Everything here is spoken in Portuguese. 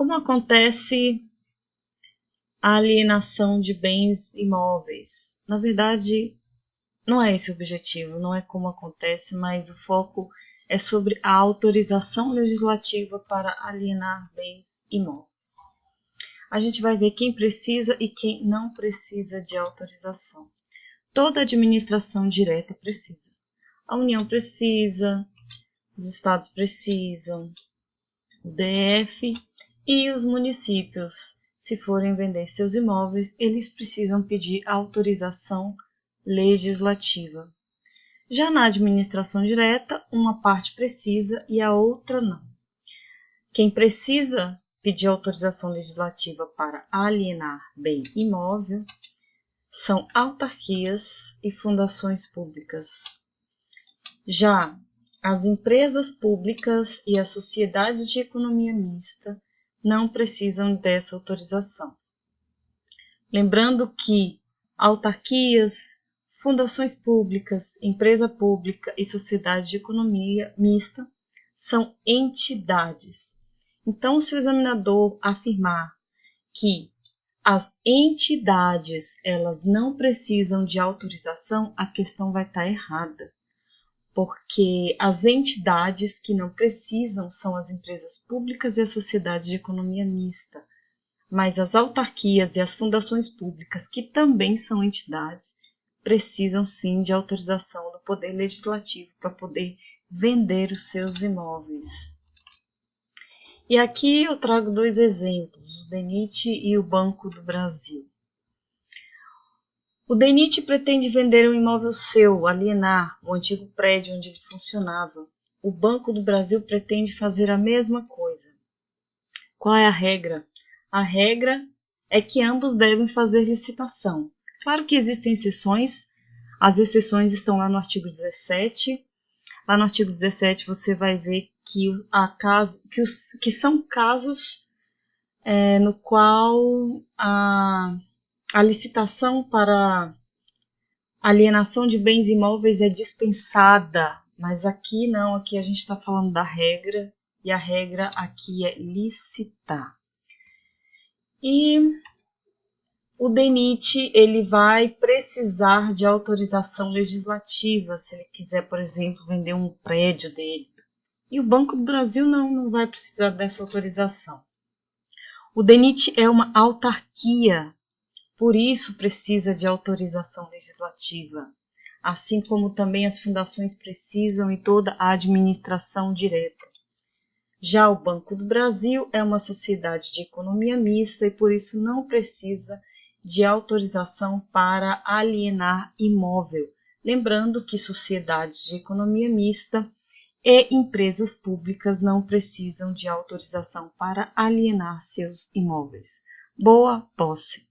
Como acontece a alienação de bens imóveis? Na verdade, não é esse o objetivo, não é como acontece, mas o foco é sobre a autorização legislativa para alienar bens imóveis. A gente vai ver quem precisa e quem não precisa de autorização. Toda administração direta precisa. A União precisa, os estados precisam, o DF e os municípios, se forem vender seus imóveis, eles precisam pedir autorização legislativa. Já na administração direta, uma parte precisa e a outra não. Quem precisa pedir autorização legislativa para alienar bem imóvel são autarquias e fundações públicas. Já as empresas públicas e as sociedades de economia mista não precisam dessa autorização. Lembrando que autarquias, fundações públicas, empresa pública e sociedade de economia mista são entidades. Então, se o examinador afirmar que as entidades elas não precisam de autorização, a questão vai estar errada. Porque as entidades que não precisam são as empresas públicas e a sociedade de economia mista. Mas as autarquias e as fundações públicas, que também são entidades, precisam sim de autorização do Poder Legislativo para poder vender os seus imóveis. E aqui eu trago dois exemplos, o DENIT e o Banco do Brasil. O DENIT pretende vender um imóvel seu, alienar o antigo prédio onde ele funcionava. O Banco do Brasil pretende fazer a mesma coisa. Qual é a regra? A regra é que ambos devem fazer licitação. Claro que existem exceções, as exceções estão lá no artigo 17. Lá no artigo 17 você vai ver que são casos no qual a licitação para alienação de bens imóveis é dispensada, mas aqui não, aqui a gente está falando da regra, e a regra aqui é licitar. E o DENIT, ele vai precisar de autorização legislativa, se ele quiser, por exemplo, vender um prédio dele. E o Banco do Brasil não vai precisar dessa autorização. O DENIT é uma autarquia, por isso precisa de autorização legislativa, assim como também as fundações precisam e toda a administração direta. Já o Banco do Brasil é uma sociedade de economia mista e por isso não precisa de autorização para alienar imóvel. Lembrando que sociedades de economia mista e empresas públicas não precisam de autorização para alienar seus imóveis. Boa posse!